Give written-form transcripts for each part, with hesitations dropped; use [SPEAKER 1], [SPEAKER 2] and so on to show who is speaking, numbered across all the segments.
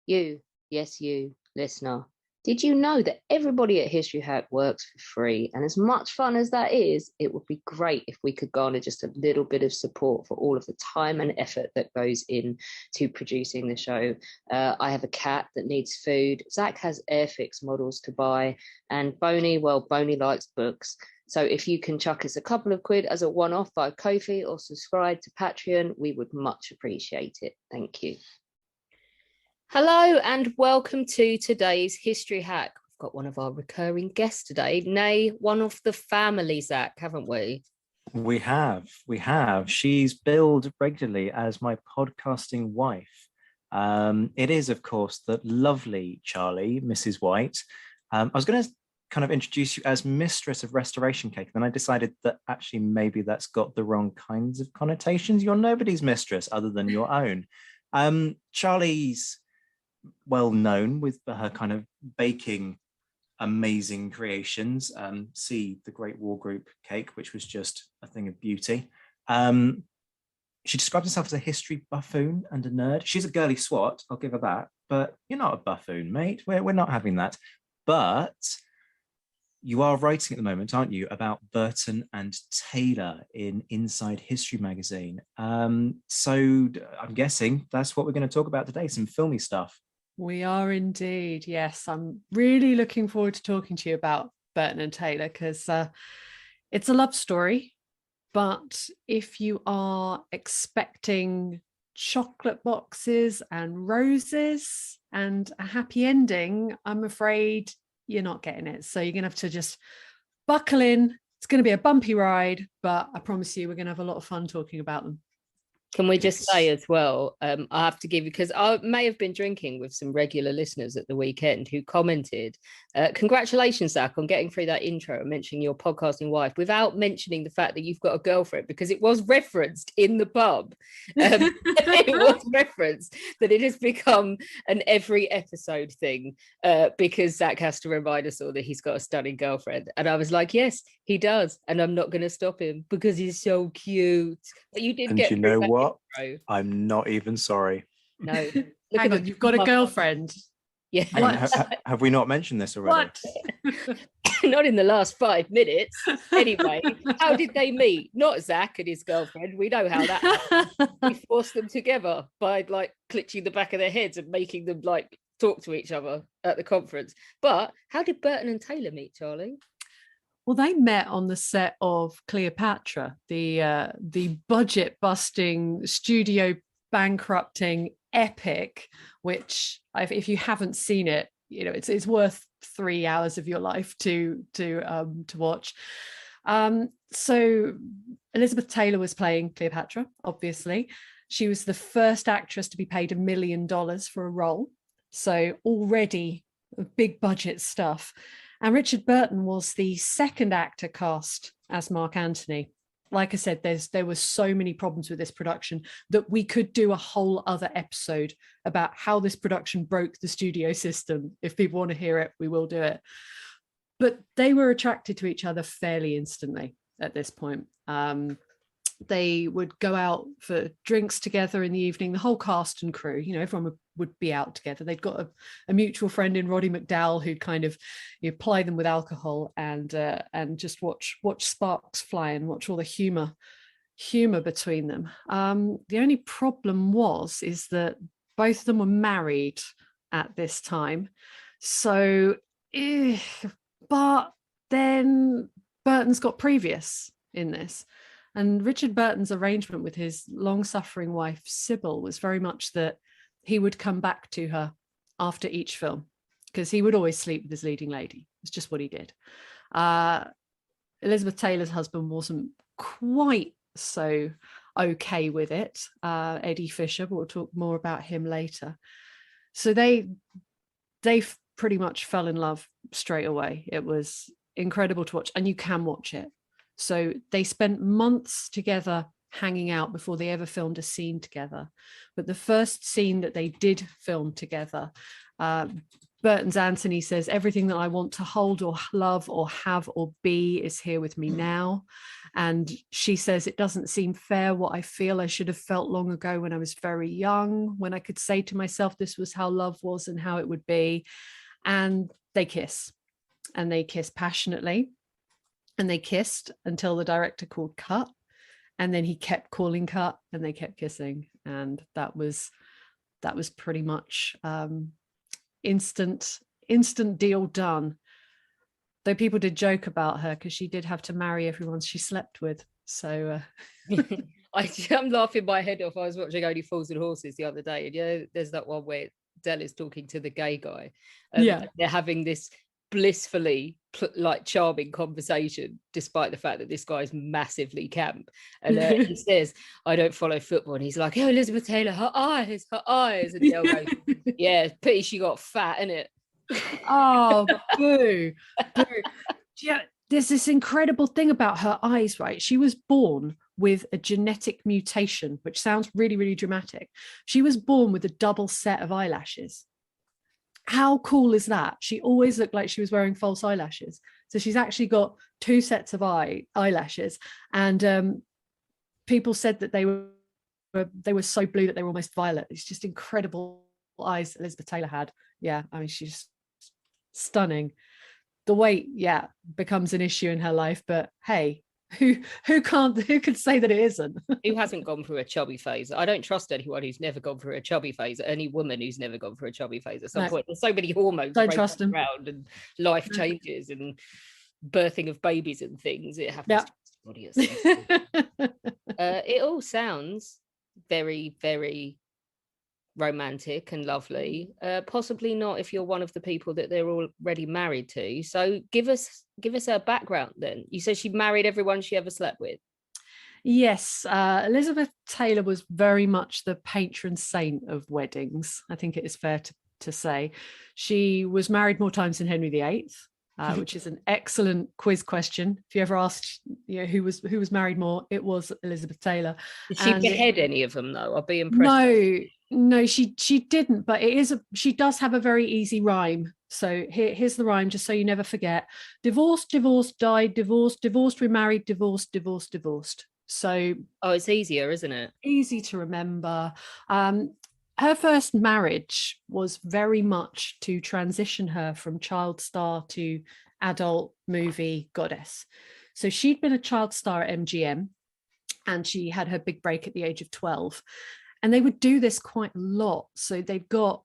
[SPEAKER 1] You, yes, you, listener. Did you know that everybody at History Hack works for free? And as much fun as that is, it would be great if we could garner just a little bit of support for all of the time and effort that goes into producing the show. I have a cat that needs food. Zach has Airfix models to buy. And Boney likes books. So if you can chuck us a couple of quid as a one-off via Ko-fi or subscribe to Patreon, we would much appreciate it. Thank you. Hello and welcome to today's History Hack. We've got one of our recurring guests today, nay, one of the family, Zach, haven't we?
[SPEAKER 2] We have. She's billed regularly as my podcasting wife. It is, of course, the lovely Charlie, Mrs. White. I was going to kind of introduce you as Mistress of Restoration Cake, then I decided that actually maybe that's got the wrong kinds of connotations. You're nobody's mistress other than your own. Charlie's well known with her kind of baking amazing creations. See the Great War Group cake, which was just a thing of beauty. She describes herself as a history buffoon and a nerd. She's a girly swat, I'll give her that, but you're not a buffoon, mate. We're not having that. But you are writing at the moment, aren't you, about Burton and Taylor in Inside History magazine. So I'm guessing that's what we're going to talk about today, some filmy stuff.
[SPEAKER 3] We are indeed, yes. I'm really looking forward to talking to you about Burton and Taylor because it's a love story. But if you are expecting chocolate boxes and roses and a happy ending, I'm afraid you're not getting it. So you're going to have to just buckle in. It's going to be a bumpy ride, but I promise you we're going to have a lot of fun talking about them.
[SPEAKER 1] Can we just say as well, I have to give you, because I may have been drinking with some regular listeners at the weekend who commented, congratulations, Zach, on getting through that intro and mentioning your podcasting wife without mentioning the fact that you've got a girlfriend, because it was referenced in the pub. It was referenced that it has become an every episode thing because Zach has to remind us all that he's got a stunning girlfriend. And I was like, yes, he does. And I'm not going to stop him because he's so cute. But you did get.
[SPEAKER 2] And you know what? I'm not even sorry.
[SPEAKER 1] No.
[SPEAKER 3] Hang on, you've got a girlfriend.
[SPEAKER 1] Yeah.
[SPEAKER 2] Have we not mentioned this already?
[SPEAKER 3] What?
[SPEAKER 1] Not in the last 5 minutes. Anyway, how did they meet? Not Zach and his girlfriend. We know how that happened. We forced them together by like clutching the back of their heads and making them like talk to each other at the conference. But how did Burton and Taylor meet, Charlie?
[SPEAKER 3] Well, they met on the set of Cleopatra, the budget-busting, studio-bankrupting epic, which if you haven't seen it, you know it's worth 3 hours of your life to watch. So Elizabeth Taylor was playing Cleopatra. Obviously, she was the first actress to be paid $1 million for a role. So already big budget stuff. And Richard Burton was the second actor cast as Mark Antony. Like I said, there were so many problems with this production that we could do a whole other episode about how this production broke the studio system. If people want to hear it, we will do it. But they were attracted to each other fairly instantly at this point. They would go out for drinks together in the evening, the whole cast and crew, you know, everyone would be out together. They'd got a mutual friend in Roddy McDowall who'd kind of ply them with alcohol and just watch sparks fly and watch all the humor between them. The only problem is that both of them were married at this time. So, but then Burton's got previous in this. And Richard Burton's arrangement with his long-suffering wife, Sybil, was very much that he would come back to her after each film because he would always sleep with his leading lady. It's just what he did. Elizabeth Taylor's husband wasn't quite so okay with it, Eddie Fisher, but we'll talk more about him later. So they pretty much fell in love straight away. It was incredible to watch, and you can watch it. So they spent months together hanging out before they ever filmed a scene together. But the first scene that they did film together, Burton's Antony says, everything that I want to hold or love or have or be is here with me now. And she says, it doesn't seem fair what I feel I should have felt long ago when I was very young, when I could say to myself this was how love was and how it would be. And they kiss, and they kiss passionately, and they kissed until the director called cut, and then he kept calling cut, and they kept kissing. And that was pretty much instant deal done. Though people did joke about her because she did have to marry everyone she slept with. So
[SPEAKER 4] I'm laughing my head off. I was watching Only Fools and Horses the other day, and there's that one where Del is talking to the gay guy. They're having this blissfully charming conversation, despite the fact that this guy's massively camp. And he says, I don't follow football, and he's like, oh, Elizabeth Taylor, her eyes, and Del goes, yeah, pity she got fat, innit?
[SPEAKER 3] Oh, boo. Yeah, there's this incredible thing about her eyes, right? She was born with a genetic mutation, which sounds really, really dramatic. She was born with a double set of eyelashes. How cool is that? She always looked like she was wearing false eyelashes. So she's actually got 2 sets of eyelashes. And people said that they were so blue that they were almost violet. It's just incredible eyes Elizabeth Taylor had. Yeah, I mean, she's stunning. The weight, becomes an issue in her life, but hey, who could say that it isn't?
[SPEAKER 4] Who hasn't gone through a chubby phase? I don't trust anyone who's never gone through a chubby phase, any woman who's never gone through a chubby phase at some point. There's so many hormones
[SPEAKER 3] don't trust them
[SPEAKER 4] around, and life changes and birthing of babies and things. It happens to everybody at some point. It all sounds very, very romantic and lovely. Possibly not if you're one of the people that they're already married to. So give us her background then. You said she married everyone she ever slept with.
[SPEAKER 3] Yes, Elizabeth Taylor was very much the patron saint of weddings. I think it is fair to say. She was married more times than Henry VIII, which is an excellent quiz question. If you ever asked who was married more, it was Elizabeth Taylor.
[SPEAKER 4] Did she behead any of them though? I'll be impressed.
[SPEAKER 3] No, she didn't, but she does have a very easy rhyme. So here's the rhyme, just so you never forget. Divorced, divorced, died, divorced, divorced, remarried, divorced, divorced, divorced. So
[SPEAKER 4] it's easier, isn't it?
[SPEAKER 3] Easy to remember. Her first marriage was very much to transition her from child star to adult movie goddess. So she'd been a child star at MGM, and she had her big break at the age of 12. And they would do this quite a lot. So they've got,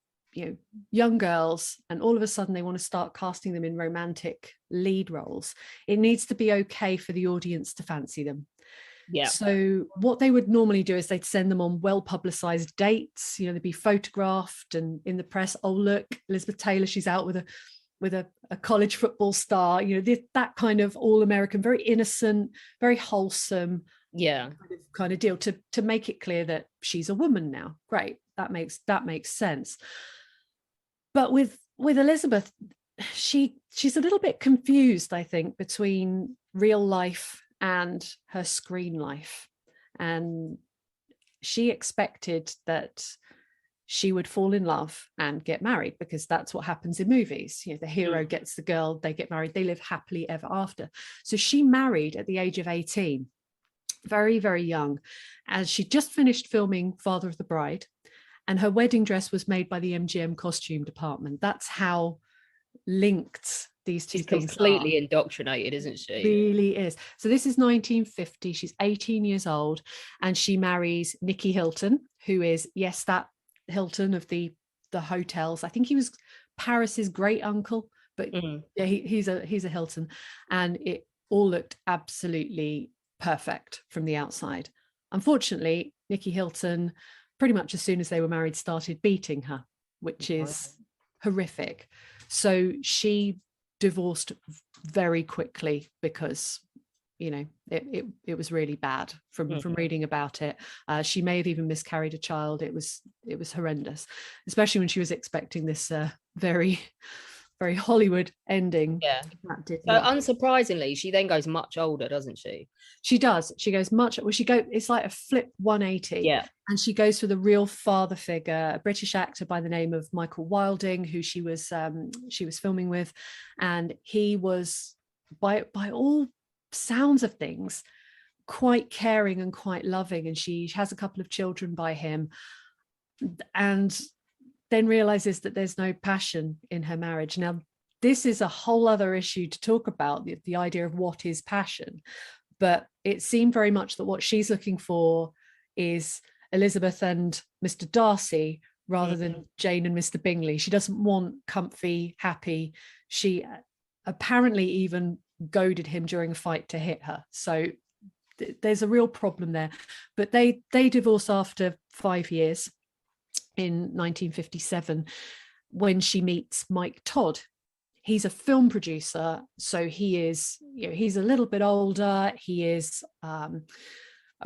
[SPEAKER 3] young girls, and all of a sudden they want to start casting them in romantic lead roles. It needs to be okay for the audience to fancy them.
[SPEAKER 4] Yeah.
[SPEAKER 3] So what they would normally do is they'd send them on well-publicized dates. They'd be photographed and in the press. Oh, look, Elizabeth Taylor, she's out with a college football star. That kind of all-American, very innocent, very wholesome. Kind of deal to make it clear that she's a woman now. Great, that makes sense. But with Elizabeth, she's a little bit confused, I think, between real life and her screen life. And she expected that she would fall in love and get married, because that's what happens in movies. The hero gets the girl, they get married, they live happily ever after. So she married at the age of 18. Very, very young, as she just finished filming Father of the Bride, and her wedding dress was made by the MGM costume department. That's how linked these two things are. She's
[SPEAKER 4] completely indoctrinated, isn't she?
[SPEAKER 3] Really is. So this is 1950. She's 18 years old, and she marries Nicky Hilton, who is, yes, that Hilton of the hotels. I think he was Paris's great uncle, but he's a Hilton, and it all looked absolutely perfect from the outside. Unfortunately, Nicky Hilton, pretty much as soon as they were married, started beating her, which is horrific. So she divorced very quickly because it was really bad from reading about it. She may have even miscarried a child. It was horrendous, especially when she was expecting this very, very Hollywood ending.
[SPEAKER 4] Yeah. Unsurprisingly, she then goes much older, doesn't she?
[SPEAKER 3] She does. She goes it's like a flip 180.
[SPEAKER 4] Yeah.
[SPEAKER 3] And she goes for the real father figure, a British actor by the name of Michael Wilding, who she was filming with. And he was, by all sounds of things, quite caring and quite loving, and she has a couple of children by him, and then realizes that there's no passion in her marriage. Now, this is a whole other issue to talk about, the idea of what is passion. But it seemed very much that what she's looking for is Elizabeth and Mr. Darcy rather than Jane and Mr. Bingley. She doesn't want comfy, happy. She apparently even goaded him during a fight to hit her. So there's a real problem there. But they divorce after 5 years in 1957 when she meets Mike Todd. He's a film producer, so he's a little bit older. He is a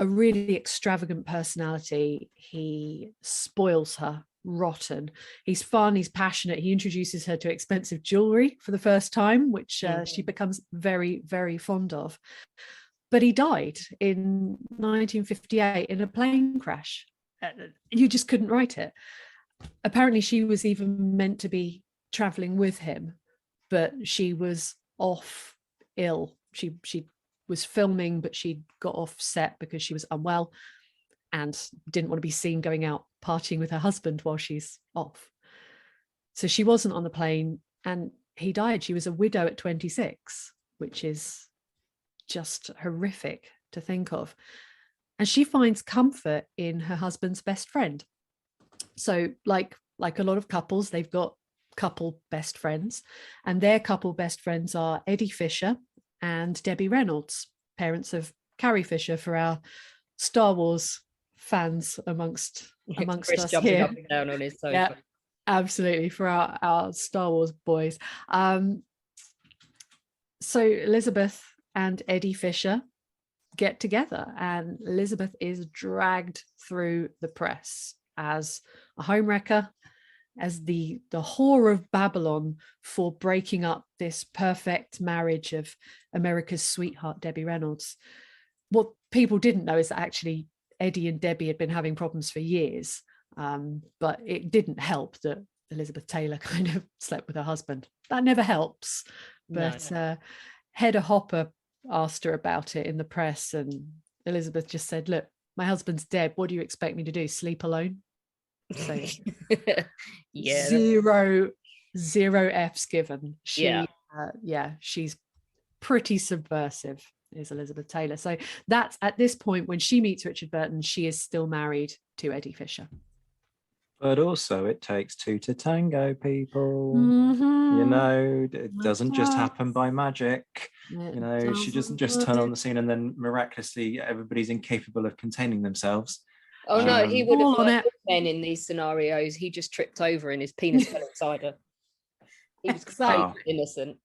[SPEAKER 3] really extravagant personality. He spoils her rotten. He's fun, he's passionate. He introduces her to expensive jewelry for the first time, which she becomes very, very fond of. But he died in 1958 in a plane crash. You just couldn't write it. Apparently, she was even meant to be traveling with him, but she was off ill. She was filming, but she got off set because she was unwell and didn't want to be seen going out partying with her husband while she's off. So she wasn't on the plane, and he died. She was a widow at 26, which is just horrific to think of. And she finds comfort in her husband's best friend. So like a lot of couples, they've got couple best friends, and their couple best friends are Eddie Fisher and Debbie Reynolds, parents of Carrie Fisher, for our Star Wars fans amongst
[SPEAKER 4] Chris
[SPEAKER 3] us
[SPEAKER 4] jumping
[SPEAKER 3] here.
[SPEAKER 4] up and down on his sofa.
[SPEAKER 3] Yeah, absolutely, for our Star Wars boys. So Elizabeth and Eddie Fisher get together, and Elizabeth is dragged through the press as a homewrecker, as the whore of Babylon for breaking up this perfect marriage of America's sweetheart, Debbie Reynolds. What people didn't know is that actually Eddie and Debbie had been having problems for years, but it didn't help that Elizabeth Taylor kind of slept with her husband. That never helps. But no. Hedda Hopper asked her about it in the press, and Elizabeth just said, "Look, my husband's dead. What do you expect me to do? Sleep alone?" So
[SPEAKER 4] yeah,
[SPEAKER 3] zero F's given. She's pretty subversive, is Elizabeth Taylor. So that's at this point when she meets Richard Burton, she is still married to Eddie Fisher.
[SPEAKER 2] But also it takes two to tango, people. It doesn't just happen by magic. She doesn't just turn on the scene and then miraculously everybody's incapable of containing themselves.
[SPEAKER 4] Oh no, he would have liked men in these scenarios. He just tripped over and his penis fell inside her. He was completely innocent.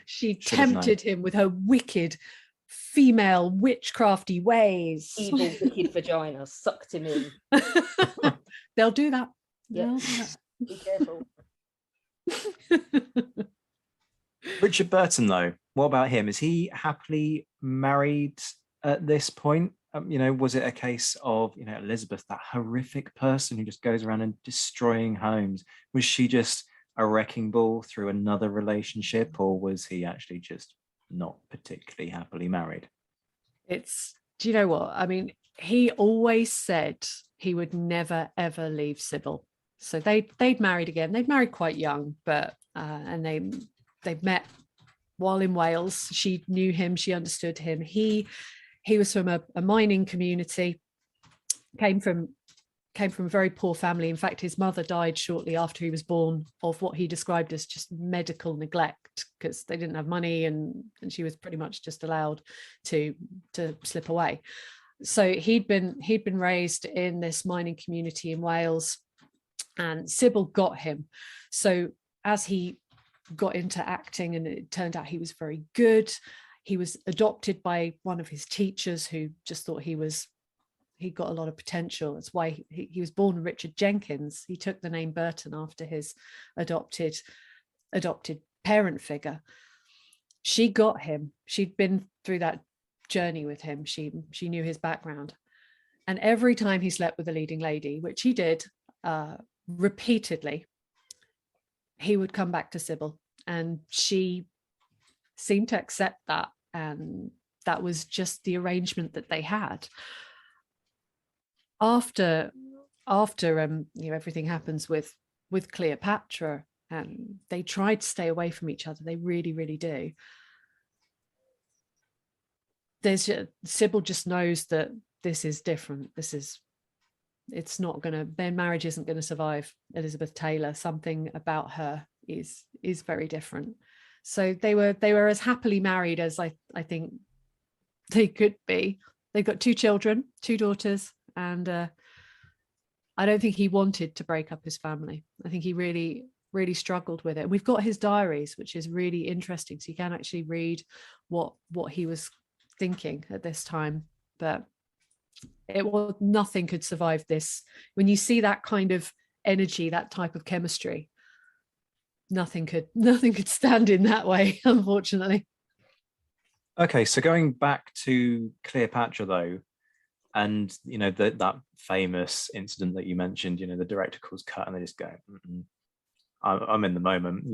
[SPEAKER 3] She tempted him with her wicked female witchcrafty ways.
[SPEAKER 4] Evil, wicked vagina sucked him in.
[SPEAKER 3] They'll do that.
[SPEAKER 4] Yeah. Be careful.
[SPEAKER 2] Richard Burton, though, what about him? Is he happily married at this point? Was it a case of, Elizabeth, that horrific person who just goes around and destroying homes? Was she just a wrecking ball through another relationship, or was he actually just not particularly happily married?
[SPEAKER 3] Do you know what? I mean, he always said he would never, ever leave Sybil. So they'd married again. They'd married quite young, but and they met while in Wales. She knew him. She understood him. He was from a mining community, came from a very poor family. In fact, his mother died shortly after he was born of what he described as just medical neglect, because they didn't have money and she was pretty much just allowed to slip away. So he'd been raised in this mining community in Wales, and Sybil got him. So as he got into acting, and it turned out he was very good, he was adopted by one of his teachers who just thought he got a lot of potential. That's why he was born Richard Jenkins. He took the name Burton after his adopted parent figure. She got him. She'd been through that journey with him. She knew his background. And every time he slept with a leading lady, which he did repeatedly, he would come back to Sybil, and she seemed to accept that and That was just the arrangement that they had. After everything happens with Cleopatra, and they tried to stay away from each other. They really, really do. Sybil just knows that this is different. Their marriage isn't going to survive Elizabeth Taylor. Something about her is very different. So they were as happily married as I think they could be. They've got 2 children, 2 daughters, and I don't think he wanted to break up his family. I think he really, really struggled with it. We've got his diaries, which is really interesting. So you can actually read what he was thinking at this time. But nothing could survive this. When you see that kind of energy, that type of chemistry, nothing could stand in that way, unfortunately.
[SPEAKER 2] Okay, so going back to Cleopatra though, and that famous incident that you mentioned, the director calls cut and they just go, I'm in the moment,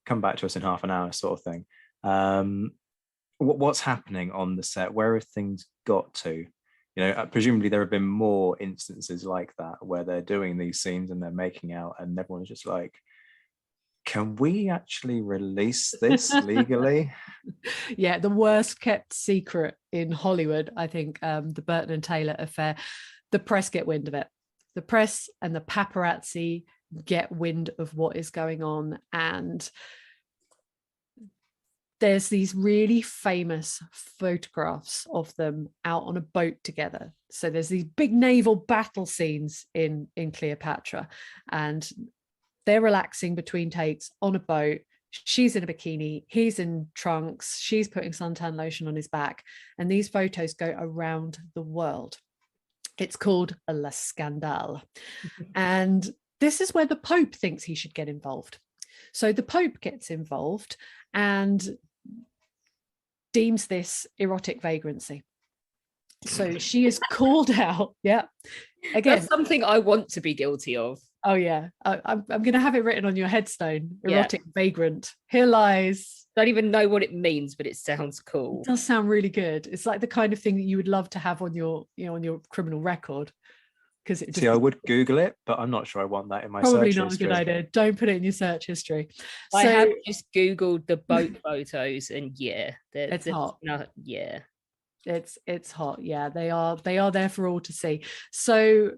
[SPEAKER 2] come back to us in half an hour, sort of thing. What's happening on the set? Where have things got to? Presumably there have been more instances like that where they're doing these scenes and they're making out and everyone's just like, can we actually release this legally?
[SPEAKER 3] Yeah, the worst kept secret in Hollywood, I think, the Burton and Taylor affair. The press get wind of it. The press and the paparazzi get wind of what is going on. And there's these really famous photographs of them out on a boat together. So there's these big naval battle scenes in Cleopatra, and they're relaxing between takes on a boat. She's in a bikini, he's in trunks, she's putting suntan lotion on his back, and these photos go around the world. It's called a La Scandale. And this is where the Pope thinks he should get involved. So the Pope gets involved and deems this erotic vagrancy. So she is called out. Yeah. Again,
[SPEAKER 4] that's something I want to be guilty of.
[SPEAKER 3] Oh yeah, I'm going to have it written on your headstone. Erotic vagrant. Here lies.
[SPEAKER 4] Don't even know what it means, but it sounds cool.
[SPEAKER 3] It does sound really good. It's like the kind of thing that you would love to have on your, on your criminal record. Because
[SPEAKER 2] see, I would Google it, but I'm not sure I want that in my
[SPEAKER 3] probably
[SPEAKER 2] search
[SPEAKER 3] not
[SPEAKER 2] history.
[SPEAKER 3] A good idea. Don't put it in your search history.
[SPEAKER 4] I have just Googled the boat photos, and
[SPEAKER 3] it's hot. It's hot. Yeah, they are there for all to see. So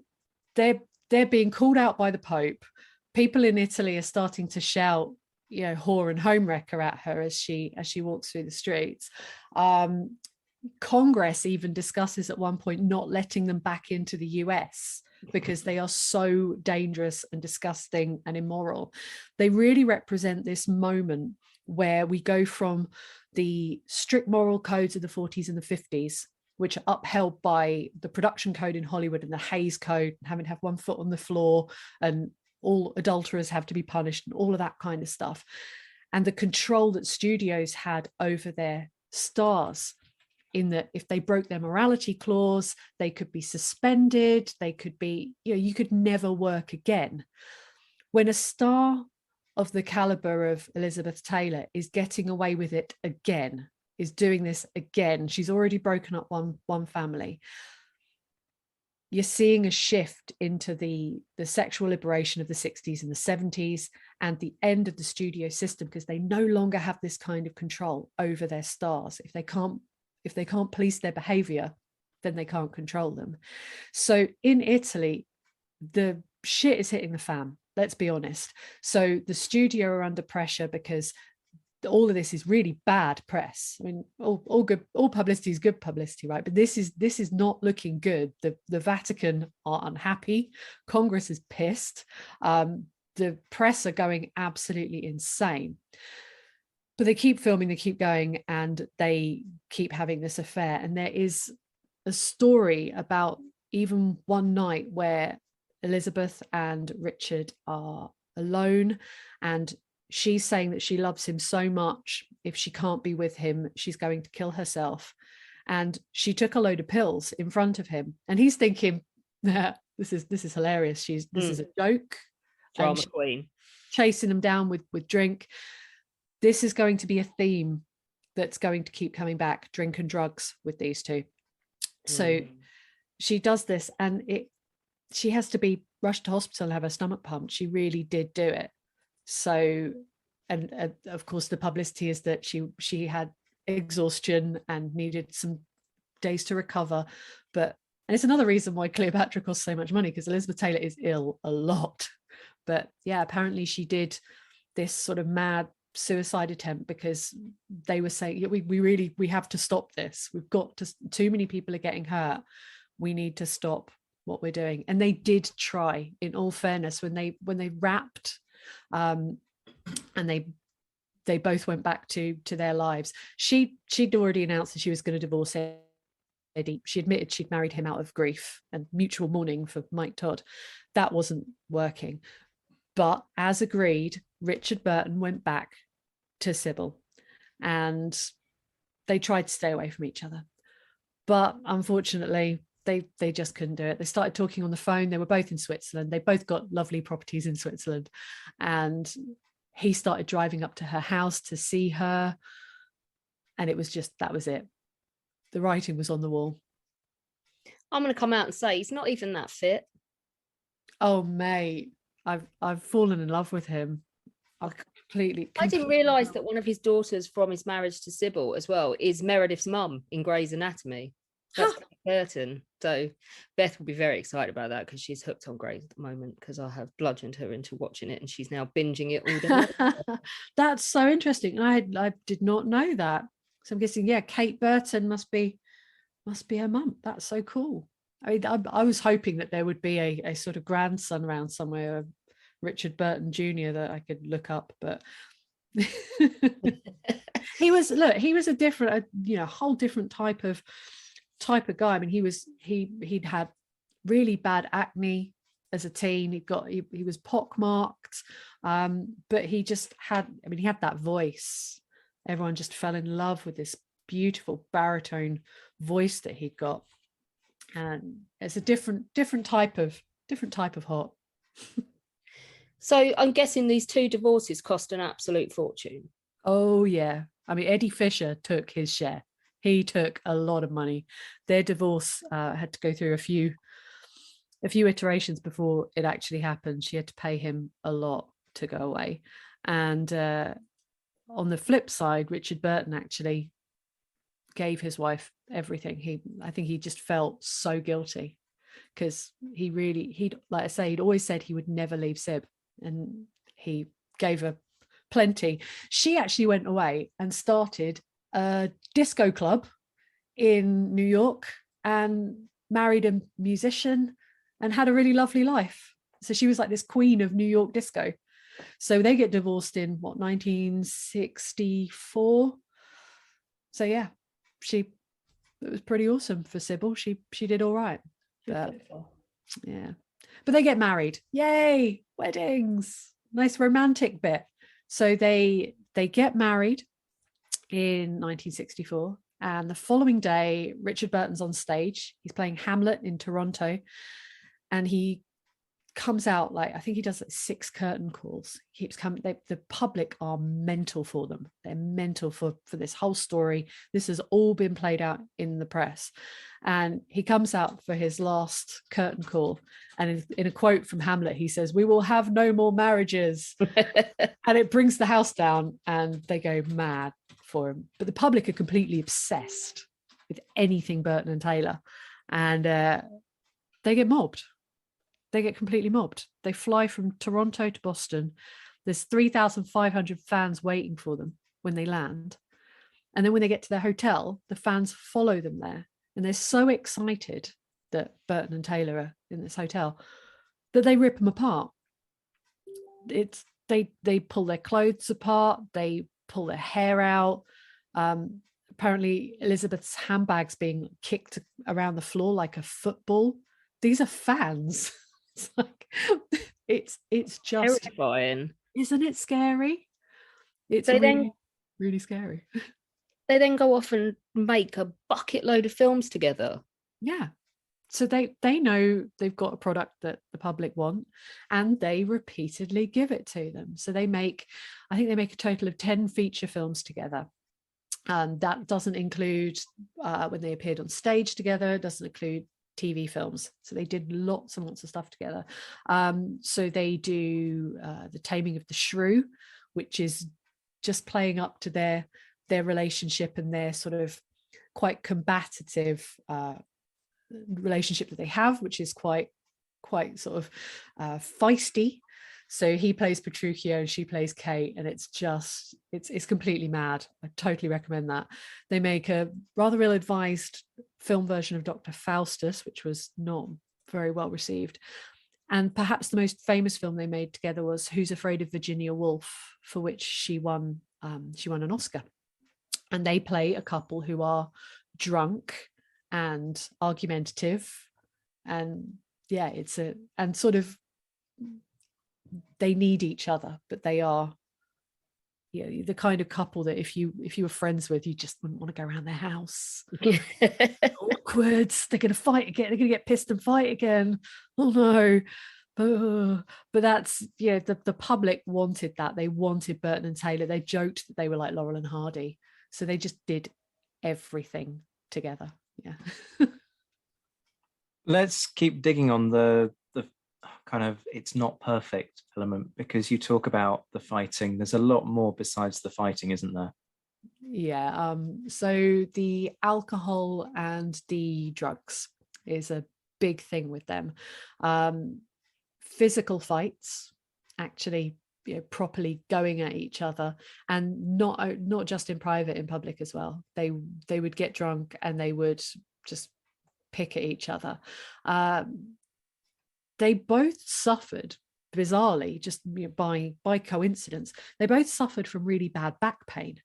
[SPEAKER 3] they're being called out by the Pope. People in Italy are starting to shout, whore and homewrecker at her as she walks through the streets. Congress even discusses at one point not letting them back into the US because they are so dangerous and disgusting and immoral. They really represent this moment where we go from the strict moral codes of the 40s and the 50s, which are upheld by the production code in Hollywood and the Hays Code, having to have one foot on the floor, and all adulterers have to be punished and all of that kind of stuff. And the control that studios had over their stars, in that if they broke their morality clause, they could be suspended, they could be, you could never work again. When a star of the caliber of Elizabeth Taylor is getting away with it again, is doing this again, she's already broken up one family, you're seeing a shift into the sexual liberation of the 60s and the 70s and the end of the studio system, because they no longer have this kind of control over their stars. If they can't police their behavior, then they can't control them. So in Italy, the shit is hitting the fan, let's be honest. So the studio are under pressure because all of this is really bad press. I mean, all publicity is good publicity, right? But this is not looking good. The Vatican are unhappy. Congress is pissed. The press are going absolutely insane. But they keep filming, they keep going, and they keep having this affair. And there is a story about even one night where Elizabeth and Richard are alone, and she's saying that she loves him so much, if she can't be with him, she's going to kill herself. And she took a load of pills in front of him, and he's thinking, this is hilarious. This is a joke.
[SPEAKER 4] Drama queen.
[SPEAKER 3] Chasing them down with drink. This is going to be a theme that's going to keep coming back, drink and drugs with these two. So she does this, and she has to be rushed to hospital and have her stomach pumped. She really did do it. So, and of course the publicity is that she had exhaustion and needed some days to recover. And it's another reason why Cleopatra costs so much money, because Elizabeth Taylor is ill a lot. But yeah, apparently she did this sort of mad suicide attempt because they were saying, we have to stop this. We've got to, too many people are getting hurt. We need to stop what we're doing. And they did try, in all fairness, when they wrapped, and they both went back to their lives. She'd already announced that she was going to divorce Eddie. She admitted she'd married him out of grief and mutual mourning for Mike Todd. That wasn't working. But as agreed, Richard Burton went back to Sybil, and they tried to stay away from each other. But unfortunately, they just couldn't do it. They started talking on the phone. They were both in Switzerland. They both got lovely properties in Switzerland. And he started driving up to her house to see her. And it was just, that was it. The writing was on the wall.
[SPEAKER 4] I'm going to come out and say he's not even that fit.
[SPEAKER 3] Oh, mate, I've fallen in love with him. I
[SPEAKER 4] didn't realise that one of his daughters from his marriage to Sybil as well is Meredith's mum in Grey's Anatomy. That's Burton. So Beth will be very excited about that, because she's hooked on Grey's at the moment, because I have bludgeoned her into watching it, and she's now binging it all day.
[SPEAKER 3] That's so interesting. I did not know that. So I'm guessing, yeah, Kate Burton must be her mum. That's so cool. I mean, I was hoping that there would be a sort of grandson around somewhere, Richard Burton Jr. that I could look up, but he was a different, whole different type of guy. I mean, he'd had really bad acne as a teen. He was pockmarked, but he had that voice. Everyone just fell in love with this beautiful baritone voice that he'd got, and it's a different type of hot.
[SPEAKER 4] So I'm guessing these two divorces cost an absolute fortune.
[SPEAKER 3] Oh yeah, I mean, Eddie Fisher took his share. He took a lot of money. Their divorce had to go through a few iterations before it actually happened. She had to pay him a lot to go away. And on the flip side, Richard Burton actually gave his wife everything. I think he just felt so guilty, because he'd like I say, he'd always said he would never leave Syb, and he gave her plenty. She actually went away and started a disco club in New York and married a musician and had a really lovely life. So she was like this queen of New York disco. So they get divorced in 1964. So yeah, it was pretty awesome for Sybil. She did all right. But yeah, but they get married. Yay, weddings, nice romantic bit. So they get married in 1964, and the following day Richard Burton's on stage. He's playing Hamlet in Toronto, and he comes out, like, I think he does like 6 curtain calls. He keeps coming. The public are mental for them. They're mental for this whole story. This has all been played out in the press, and he comes out for his last curtain call, and in a quote from Hamlet, he says, "We will have no more marriages." And it brings the house down, and they go mad for him. But the public are completely obsessed with anything Burton and Taylor, and they get mobbed. They get completely mobbed. They fly from Toronto to Boston. There's 3,500 fans waiting for them when they land. And then when they get to their hotel, the fans follow them there. And they're so excited that Burton and Taylor are in this hotel that they rip them apart. They pull their clothes apart. They pull their hair out. Apparently Elizabeth's handbag's being kicked around the floor like a football. These are fans. It's like it's just
[SPEAKER 4] terrifying.
[SPEAKER 3] Isn't it scary? It's really scary.
[SPEAKER 4] They then go off and make a bucket load of films together.
[SPEAKER 3] Yeah. So they know they've got a product that the public want, and they repeatedly give it to them. So I think they make a total of 10 feature films together. That doesn't include when they appeared on stage together, doesn't include TV films. So they did lots and lots of stuff together. So they do The Taming of the Shrew, which is just playing up to their relationship and their sort of quite combative relationship that they have, which is quite sort of feisty. So he plays Petruchio and she plays Kate, and it's completely mad. I totally recommend that. They make a rather ill-advised film version of Dr. Faustus, which was not very well received. And perhaps the most famous film they made together was Who's Afraid of Virginia Woolf, for which she won an Oscar. And they play a couple who are drunk and argumentative, and yeah, they need each other, but they are, the kind of couple that if you were friends with, you just wouldn't want to go around their house. Awkward. They're going to fight again. They're going to get pissed and fight again. Oh no. But that's, the public wanted that. They wanted Burton and Taylor. They joked that they were like Laurel and Hardy. So they just did everything together. Yeah.
[SPEAKER 2] Let's keep digging on the kind of it's not perfect element, because you talk about the fighting. There's a lot more besides the fighting, isn't there?
[SPEAKER 3] Yeah. So the alcohol and the drugs is a big thing with them. Physical fights, actually, properly going at each other, and not just in private, in public as well. They would get drunk and they would just pick at each other. They both suffered, bizarrely, just by coincidence, they both suffered from really bad back pain.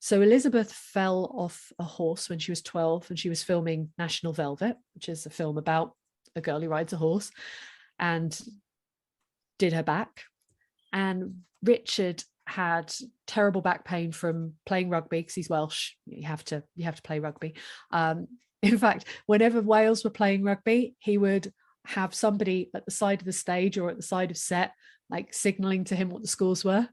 [SPEAKER 3] So Elizabeth fell off a horse when she was 12, and she was filming National Velvet, which is a film about a girl who rides a horse, and did her back. And Richard had terrible back pain from playing rugby, because he's Welsh. You have to play rugby. In fact, whenever Wales were playing rugby, he would have somebody at the side of the stage or at the side of set, like signaling to him what the scores were.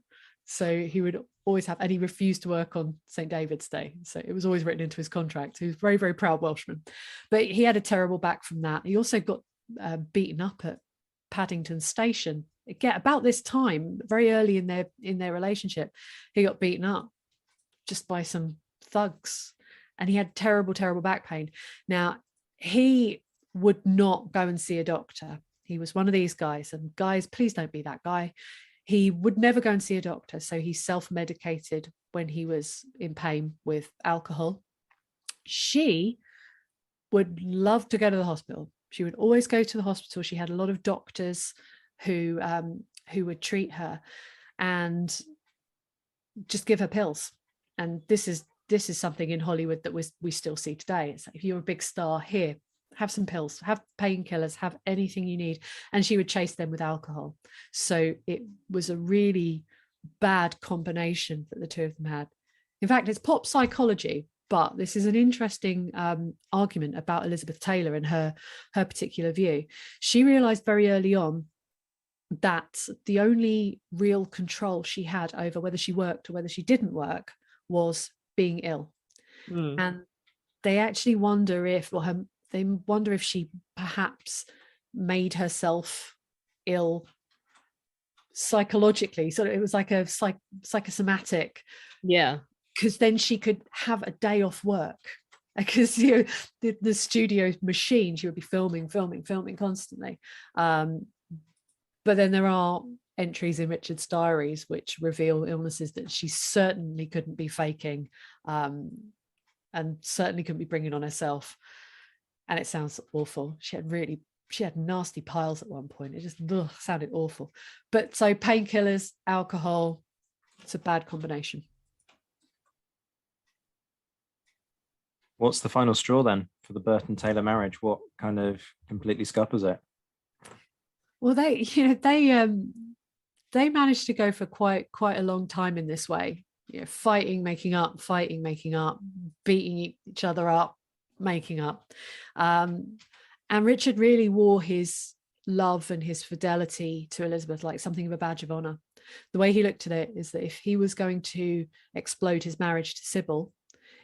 [SPEAKER 3] So he would always have, and he refused to work on St. David's Day. So it was always written into his contract. He was very, very proud Welshman, but he had a terrible back from that. He also got beaten up at Paddington Station. Again, about this time, very early in their relationship, he got beaten up just by some thugs, and he had terrible, terrible back pain. Now, he would not go and see a doctor. He was one of these guys, and guys, please don't be that guy. He would never go and see a doctor, so he self-medicated when he was in pain with alcohol. She would love to go to the hospital. She would always go to the hospital. She had a lot of doctors who would treat her and just give her pills. And this is something in Hollywood that we still see today. It's like, if you're a big star, here, have some pills, have painkillers, have anything you need. And she would chase them with alcohol. So it was a really bad combination that the two of them had. In fact, it's pop psychology, but this is an interesting argument about Elizabeth Taylor and her particular view. She realized very early on that the only real control she had over whether she worked or whether she didn't work was being ill. And they actually wonder if she perhaps made herself ill psychologically. So it was like a psychosomatic. Yeah. Because then she could have a day off work. Because the studio machine, she would be filming constantly. But then there are entries in Richard's diaries which reveal illnesses that she certainly couldn't be faking, and certainly couldn't be bringing on herself. And it sounds awful. She had nasty piles at one point. It just sounded awful. But so painkillers, alcohol, it's a bad combination.
[SPEAKER 2] What's the final straw then for the Burton Taylor marriage? What kind of completely scuppers it?
[SPEAKER 3] Well, they managed to go for quite a long time in this way. Fighting, making up, beating each other up, making up. And Richard really wore his love and his fidelity to Elizabeth like something of a badge of honor. The way he looked at it is that if he was going to explode his marriage to Sybil,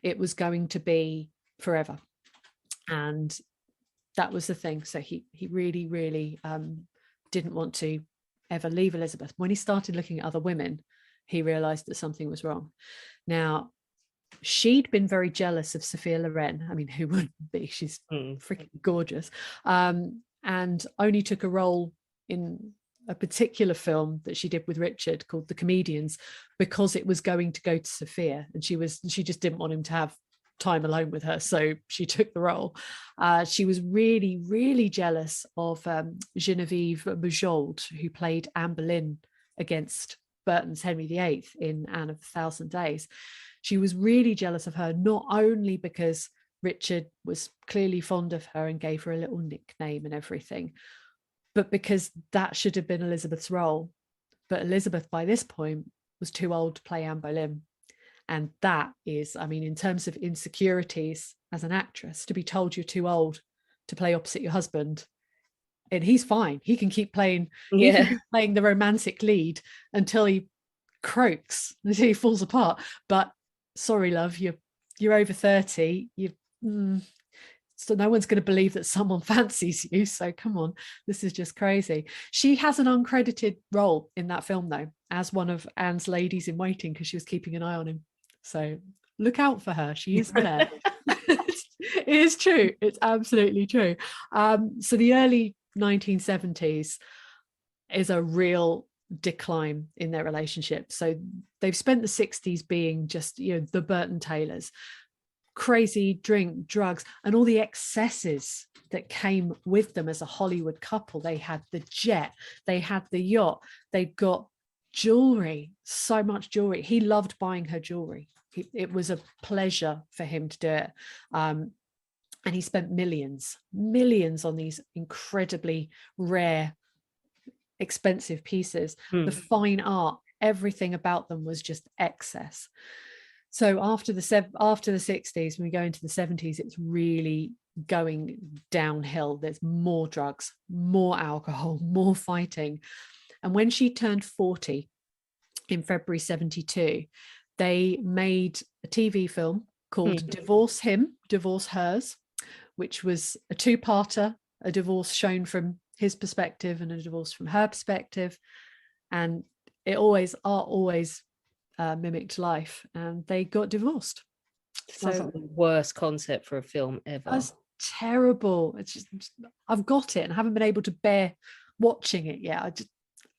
[SPEAKER 3] it was going to be forever. And that was the thing. So he really, really didn't want to ever leave Elizabeth. When he started looking at other women, he realized that something was wrong. Now, she'd been very jealous of Sophia Loren. I mean, who wouldn't be? She's freaking gorgeous. And only took a role in a particular film that she did with Richard called The Comedians, because it was going to go to Sophia, and she just didn't want him to have time alone with her, so she took the role. She was really, really jealous of Genevieve Bujold, who played Anne Boleyn against Burton's Henry VIII in Anne of a Thousand Days. She was really jealous of her, not only because Richard was clearly fond of her and gave her a little nickname and everything, but because that should have been Elizabeth's role. But Elizabeth, by this point, was too old to play Anne Boleyn. And that is, I mean, in terms of insecurities as an actress, to be told you're too old to play opposite your husband, and he's fine. He can keep playing, he can keep playing the romantic lead until he croaks, until he falls apart. But sorry, love, you're over 30. So no one's going to believe that someone fancies you. So come on, this is just crazy. She has an uncredited role in that film, though, as one of Anne's ladies in waiting, because she was keeping an eye on him. So look out for her. She is there. It is true. It's absolutely true. So the early 1970s is a real decline in their relationship. So they've spent the 60s being just, the Burton Taylors. Crazy drink, drugs, and all the excesses that came with them as a Hollywood couple. They had the jet, they had the yacht, they got jewelry, so much jewelry. He loved buying her jewelry. It was a pleasure for him to do it. And he spent millions on these incredibly rare, expensive pieces. The fine art, everything about them was just excess. So after the 60s, when we go into the 70s, it's really going downhill. There's more drugs, more alcohol, more fighting. And when she turned 40 in February 72, they made a TV film called Divorce Him, Divorce Hers, which was a two-parter, a divorce shown from his perspective and a divorce from her perspective. And it always mimicked life, and they got divorced.
[SPEAKER 4] Sounds like the worst concept for a film ever.
[SPEAKER 3] That's terrible. It's just I've got it and haven't been able to bear watching it yet.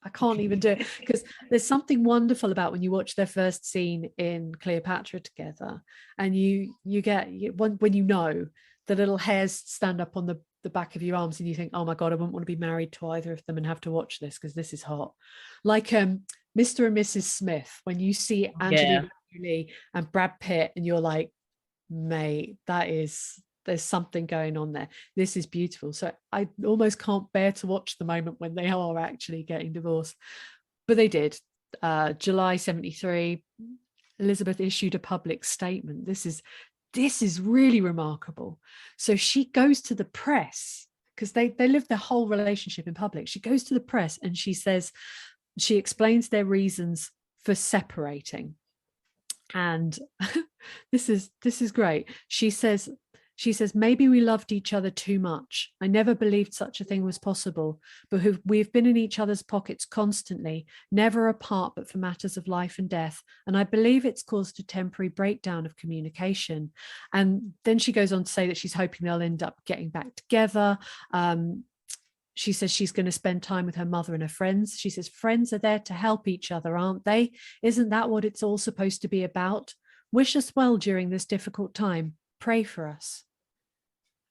[SPEAKER 3] I can't even do it, because there's something wonderful about when you watch their first scene in Cleopatra together, and you get when the little hairs stand up on the back of your arms, and you think, oh my God, I wouldn't want to be married to either of them and have to watch this, because this is hot. Like Mr. and Mrs. Smith, when you see Angelina Jolie and Brad Pitt, and you're like, mate, there's something going on there. This is beautiful. So I almost can't bear to watch the moment when they are actually getting divorced. But they did. July 73, Elizabeth issued a public statement. This is really remarkable. So she goes to the press, because they lived their whole relationship in public. She goes to the press and she explains their reasons for separating. And this is great. She says, maybe we loved each other too much. I never believed such a thing was possible, but we've been in each other's pockets constantly, never apart but for matters of life and death. And I believe it's caused a temporary breakdown of communication. And then she goes on to say that she's hoping they'll end up getting back together. She says she's going to spend time with her mother and her friends. She says, friends are there to help each other, aren't they? Isn't that what it's all supposed to be about? Wish us well during this difficult time. Pray for us.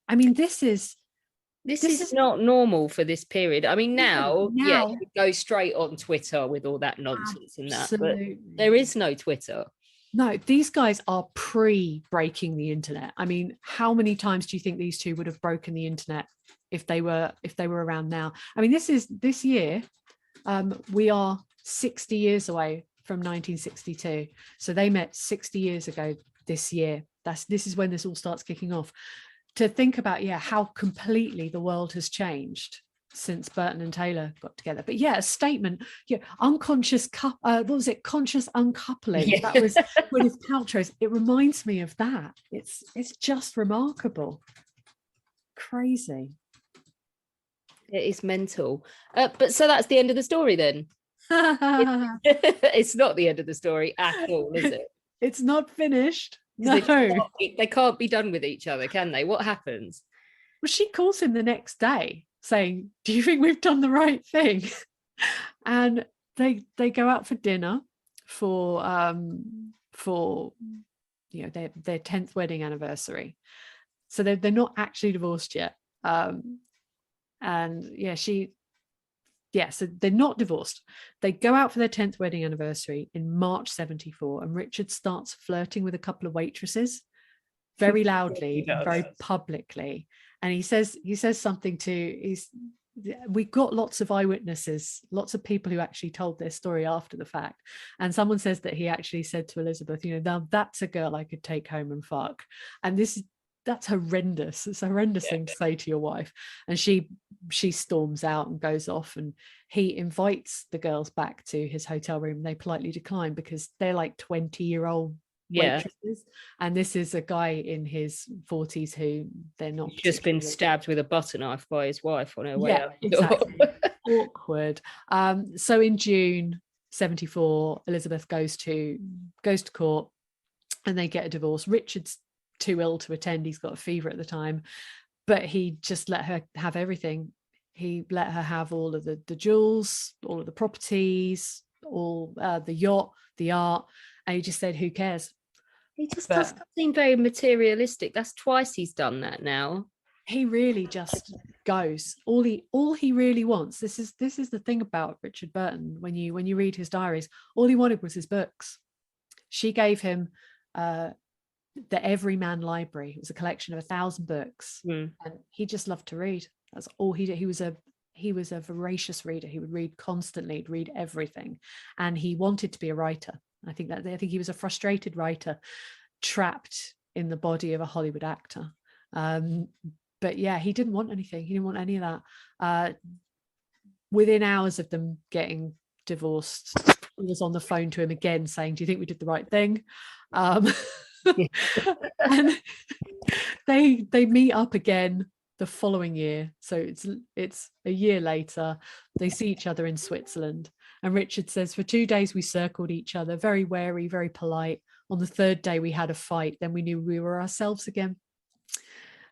[SPEAKER 3] I mean, this is
[SPEAKER 4] not normal for this period. I mean, now you go straight on Twitter with all that nonsense and that, but there is no Twitter.
[SPEAKER 3] No, these guys are pre-breaking the internet. I mean, how many times do you think these two would have broken the internet if they were around now? I mean, this year, we are 60 years away from 1962. So they met 60 years ago this year. This is when this all starts kicking off. To think about, how completely the world has changed since Burton and Taylor got together. But yeah, a statement. Yeah, unconscious what was it? Conscious uncoupling.
[SPEAKER 4] Yeah.
[SPEAKER 3] That was Gwyneth Paltrow's. It reminds me of that. It's just remarkable. Crazy.
[SPEAKER 4] It is mental. But so that's the end of the story then. It's not the end of the story at all, is it?
[SPEAKER 3] It's not finished. No.
[SPEAKER 4] They can't be done with each other, can they? What happens?
[SPEAKER 3] Well, she calls him the next day saying, do you think we've done the right thing? And they go out for dinner for you know, their 10th wedding anniversary. So they're not actually divorced yet. And so they're not divorced. They go out for their 10th wedding anniversary in March 74, and Richard starts flirting with a couple of waitresses very loudly, very publicly. And he says something we got lots of eyewitnesses, lots of people who actually told their story after the fact. And someone says that he actually said to Elizabeth, you know, now that's a girl I could take home and fuck. And that's horrendous. It's a horrendous thing to say to your wife. And she storms out and goes off, and he invites the girls back to his hotel room. They politely decline because they're like 20-year-old waitresses, and this is a guy in his 40s who they're not.
[SPEAKER 4] He's just been stabbed with a butter knife by his wife on her way out.
[SPEAKER 3] Exactly. Awkward. So in June 74, Elizabeth goes to court, and they get a divorce. Richard's too ill to attend. He's got a fever at the time, but he just let her have everything. He let her have all of the jewels, all of the properties, all the yacht, the art, and he just said, who cares?
[SPEAKER 4] He just doesn't seem very materialistic. That's twice he's done that now.
[SPEAKER 3] He really just goes. All he really wants. This is the thing about Richard Burton. When you read his diaries, all he wanted was his books. She gave him the Everyman Library. It was a collection of 1,000 books, and he just loved to read. That's all he did. He was a voracious reader. He would read constantly. He'd read everything, and he wanted to be a writer. I think he was a frustrated writer, trapped in the body of a Hollywood actor. But yeah, he didn't want anything. He didn't want any of that. Within hours of them getting divorced, he was on the phone to him again saying, do you think we did the right thing? And they meet up again the following year. So it's a year later. They see each other in Switzerland. And Richard says, for 2 days we circled each other, very wary, very polite. On the third day we had a fight. Then we knew we were ourselves again.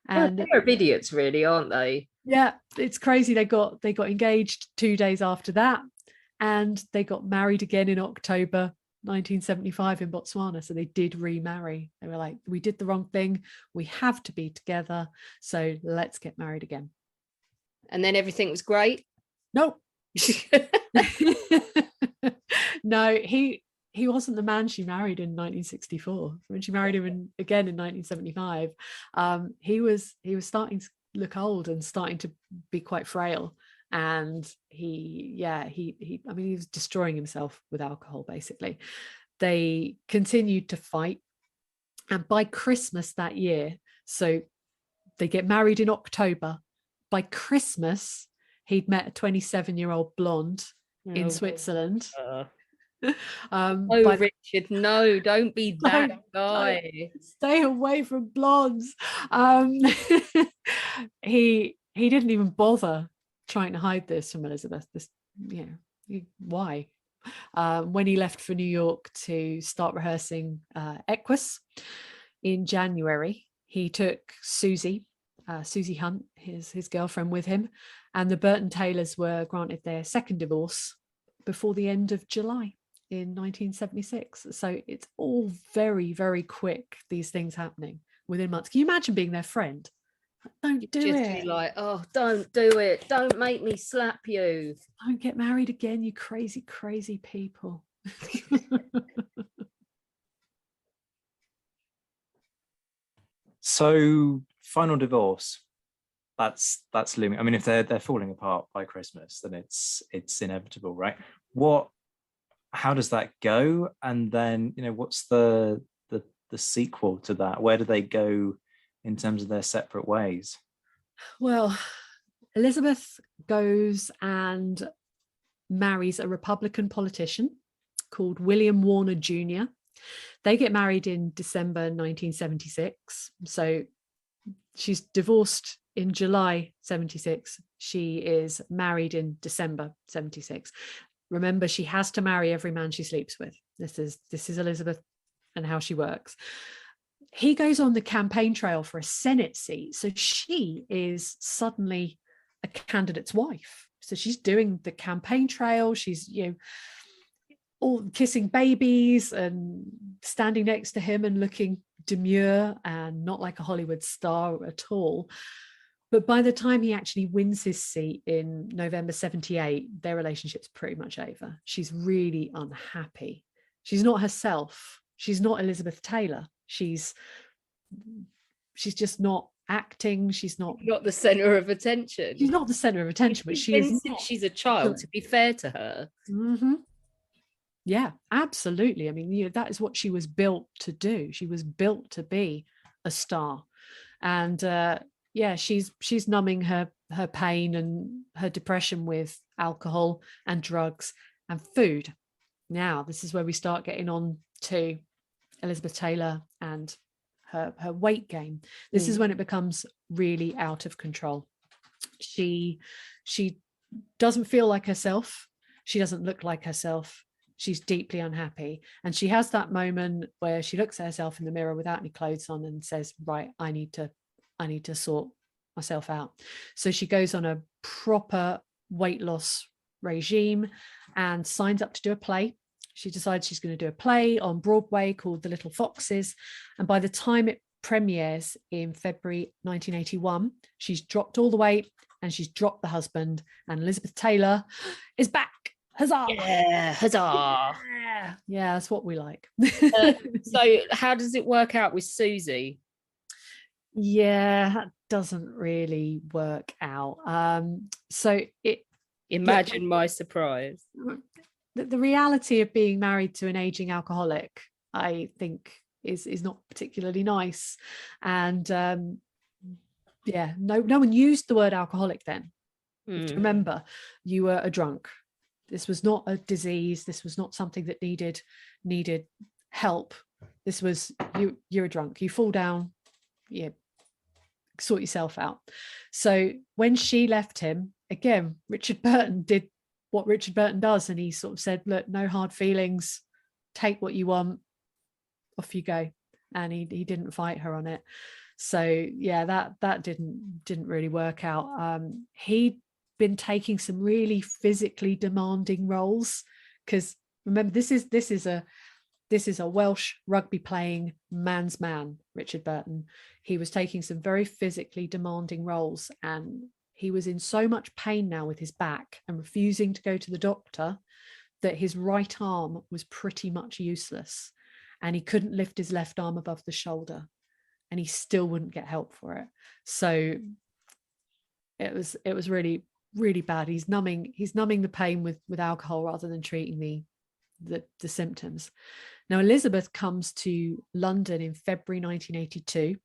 [SPEAKER 3] And
[SPEAKER 4] they're idiots, really, aren't they?
[SPEAKER 3] Yeah, it's crazy. They got engaged 2 days after that, and they got married again in October 1975 in Botswana. So they did remarry. They were like, we did the wrong thing. We have to be together. So let's get married again.
[SPEAKER 4] And then everything was great?
[SPEAKER 3] Nope. No, he wasn't the man she married in 1964. When she married him again in 1975, he was starting to look old and starting to be quite frail. And he was destroying himself with alcohol, basically. They continued to fight. And by Christmas that year, so they get married in October. By Christmas, he'd met a 27-year-old blonde in Switzerland.
[SPEAKER 4] Richard, no, don't be that guy.
[SPEAKER 3] Stay away from blondes. He didn't even bother trying to hide this from Elizabeth. Why? When he left for New York to start rehearsing Equus in January, he took Susie Hunt, his girlfriend, with him, and the Burton Taylors were granted their second divorce before the end of July in 1976. So it's all very, very quick, these things happening within months. Can you imagine being their friend? Don't do
[SPEAKER 4] just
[SPEAKER 3] it.
[SPEAKER 4] Be like, oh, don't do it. Don't make me slap you.
[SPEAKER 3] Don't get married again, you crazy, crazy people.
[SPEAKER 2] So, final divorce. That's looming. I mean, if they're falling apart by Christmas, then it's inevitable, right? How does that go? And then, what's the sequel to that? Where do they go in terms of their separate ways?
[SPEAKER 3] Well, Elizabeth goes and marries a Republican politician called William Warner Jr. They get married in December 1976. So she's divorced in July 76. She is married in December 76. Remember, she has to marry every man she sleeps with. This is Elizabeth and how she works. He goes on the campaign trail for a Senate seat. So she is suddenly a candidate's wife. So she's doing the campaign trail. She's, all kissing babies and standing next to him and looking demure and not like a Hollywood star at all. But by the time he actually wins his seat in November 78, their relationship's pretty much over. She's really unhappy. She's not herself. She's not Elizabeth Taylor. She's just not acting. She's not
[SPEAKER 4] the center of attention.
[SPEAKER 3] She's not the center of attention, but she is not.
[SPEAKER 4] She's a child, to be fair to her.
[SPEAKER 3] Mm-hmm. Yeah, absolutely. I mean, that is what she was built to do. She was built to be a star. And she's numbing her pain and her depression with alcohol and drugs and food. Now, this is where we start getting on to Elizabeth Taylor and her weight gain. This is when it becomes really out of control. She doesn't feel like herself. She doesn't look like herself. She's deeply unhappy. And she has that moment where she looks at herself in the mirror without any clothes on and says, right, I need to sort myself out. So she goes on a proper weight loss regime and signs up to do a play. She decides she's going to do a play on Broadway called The Little Foxes. And by the time it premieres in February 1981, she's dropped all the weight and she's dropped the husband, and Elizabeth Taylor is back. Huzzah!
[SPEAKER 4] Yeah, huzzah!
[SPEAKER 3] Yeah, that's what we like.
[SPEAKER 4] So how does it work out with Susie?
[SPEAKER 3] Yeah, that doesn't really work out.
[SPEAKER 4] Imagine my surprise.
[SPEAKER 3] The reality of being married to an aging alcoholic, I think, is not particularly nice. And no one used the word alcoholic then. Remember, you were a drunk. This was not a disease. This was not something that needed help. This was you're a drunk. You fall down, sort yourself out. So when she left him, again, Richard Burton did what Richard Burton does, and he sort of said, look, no hard feelings, take what you want, off you go. And he didn't fight her on it. So yeah, that didn't really work out. He'd been taking some really physically demanding roles, because remember, this is a Welsh rugby playing man's man, Richard Burton. He was taking some very physically demanding roles, and he was in so much pain now with his back and refusing to go to the doctor that his right arm was pretty much useless, and he couldn't lift his left arm above the shoulder, and he still wouldn't get help for it. So it was really, really bad. He's numbing the pain with alcohol rather than treating the symptoms. Now, Elizabeth comes to London in February 1982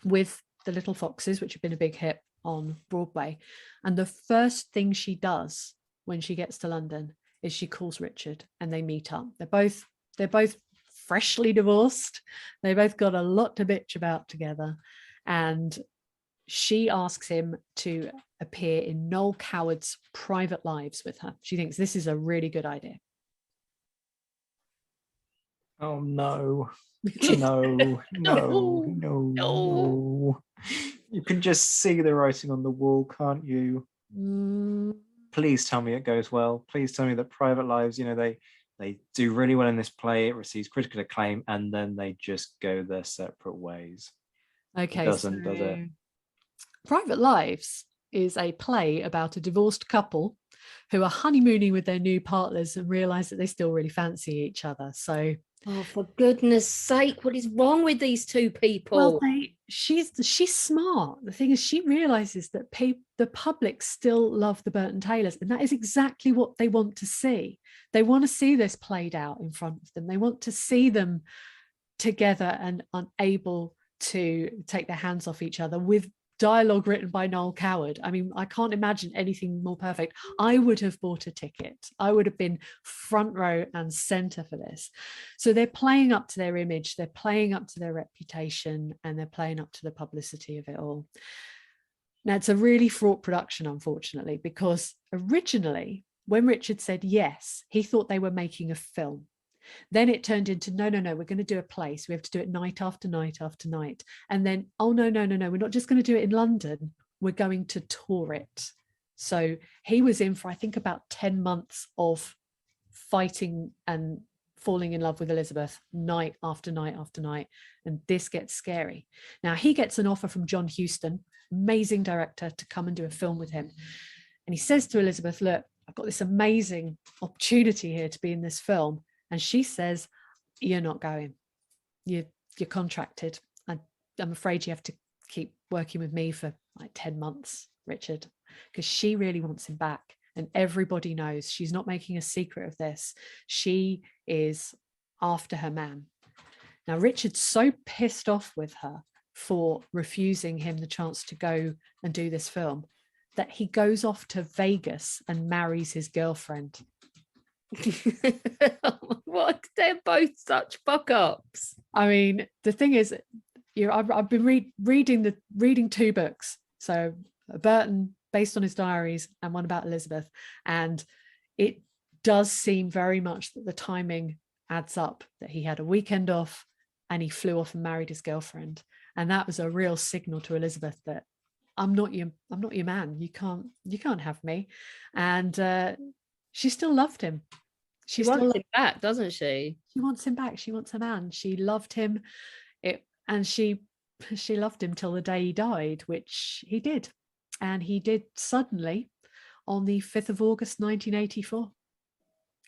[SPEAKER 3] with The Little Foxes, which had been a big hit on Broadway. And the first thing she does when she gets to London is she calls Richard, and they meet up. They're both freshly divorced. They both got a lot to bitch about together. And she asks him to appear in Noel Coward's Private Lives with her. She thinks this is a really good idea.
[SPEAKER 2] Oh no. No. You can just see the writing on the wall, can't you? Please tell me it goes well. Please tell me that Private Lives, they do really well in this play. It receives critical acclaim, and then they just go their separate ways.
[SPEAKER 3] Okay.
[SPEAKER 2] It doesn't, does it?
[SPEAKER 3] Private Lives is a play about a divorced couple who are honeymooning with their new partners and realize that they still really fancy each other. So,
[SPEAKER 4] oh, for goodness sake, what is wrong with these two people?
[SPEAKER 3] Well, she's smart. The thing is, she realizes that the public still love the Burton Taylors, and that is exactly what they want to see. They want to see this played out in front of them. They want to see them together and unable to take their hands off each other with dialogue written by Noel Coward. I mean, I can't imagine anything more perfect. I would have bought a ticket. I would have been front row and center for this. So they're playing up to their image, they're playing up to their reputation, and they're playing up to the publicity of it all. Now, it's a really fraught production, unfortunately, because originally, when Richard said yes, he thought they were making a film. Then it turned into, no, we're going to do a play. So we have to do it night after night after night. And then, oh, no, we're not just going to do it in London. We're going to tour it. So he was in for, I think, about 10 months of fighting and falling in love with Elizabeth night after night after night. And this gets scary. Now, he gets an offer from John Huston, amazing director, to come and do a film with him. And he says to Elizabeth, look, I've got this amazing opportunity here to be in this film. And she says, you're not going. You're contracted. I'm afraid you have to keep working with me for like 10 months, Richard, because she really wants him back. And everybody knows, she's not making a secret of this. She is after her man. Now, Richard's so pissed off with her for refusing him the chance to go and do this film that he goes off to Vegas and marries his girlfriend.
[SPEAKER 4] What? They're both such fuck ups.
[SPEAKER 3] I mean, the thing is, I've been reading two books. So Burton, based on his diaries, and one about Elizabeth, and it does seem very much that the timing adds up, that he had a weekend off and he flew off and married his girlfriend, and that was a real signal to Elizabeth that I'm not your man. You can't have me. And she still loved him.
[SPEAKER 4] She wants him back, doesn't she?
[SPEAKER 3] She wants him back. She wants a man. She loved him, and she loved him till the day he died, which he did. And he did suddenly on the 5th of August, 1984.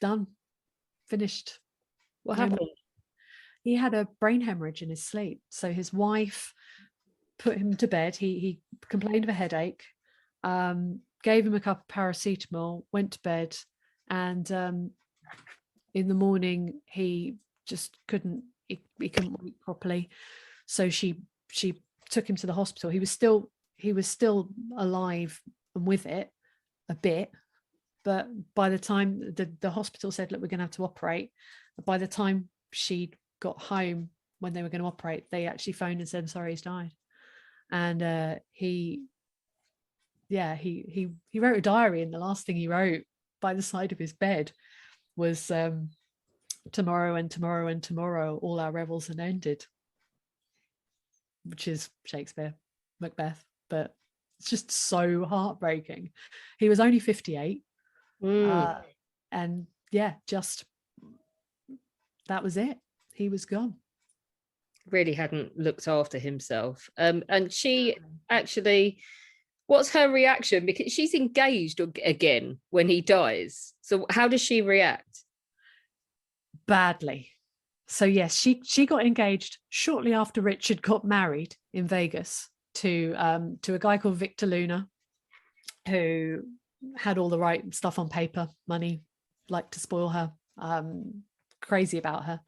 [SPEAKER 3] Done. Finished.
[SPEAKER 4] What happened?
[SPEAKER 3] He had a brain hemorrhage in his sleep. So his wife put him to bed. He complained of a headache, gave him a cup of paracetamol, went to bed, and in the morning he just couldn't wake properly. So she took him to the hospital. He was still alive and with it a bit, but by the time the hospital said, look, we're going to have to operate, by the time she got home when they were going to operate, they actually phoned and said, sorry, he's died. And he wrote a diary, and the last thing he wrote by the side of his bed was tomorrow and tomorrow and tomorrow all our revels are ended, which is Shakespeare, Macbeth, but it's just so heartbreaking. He was only 58. And yeah, just that was it. He was gone.
[SPEAKER 4] Really hadn't looked after himself. And she actually, what's her reaction? Because she's engaged again when he dies. So how does she react?
[SPEAKER 3] Badly. So yes, she got engaged shortly after Richard got married in Vegas to a guy called Victor Luna, who had all the right stuff on paper, money, liked to spoil her, crazy about her.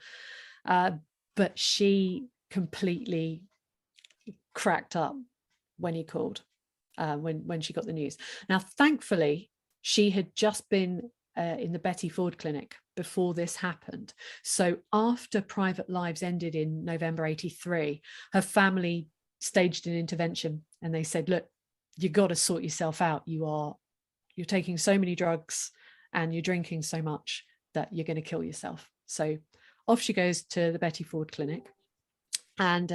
[SPEAKER 3] But she completely cracked up when he called, when she got the news. Now, thankfully, she had just been in the Betty Ford clinic before this happened. So after Private Lives ended in November 83, her family staged an intervention, and they said, look, you got to sort yourself out. You're taking so many drugs and you're drinking so much that you're going to kill yourself. So off she goes to the Betty Ford clinic. And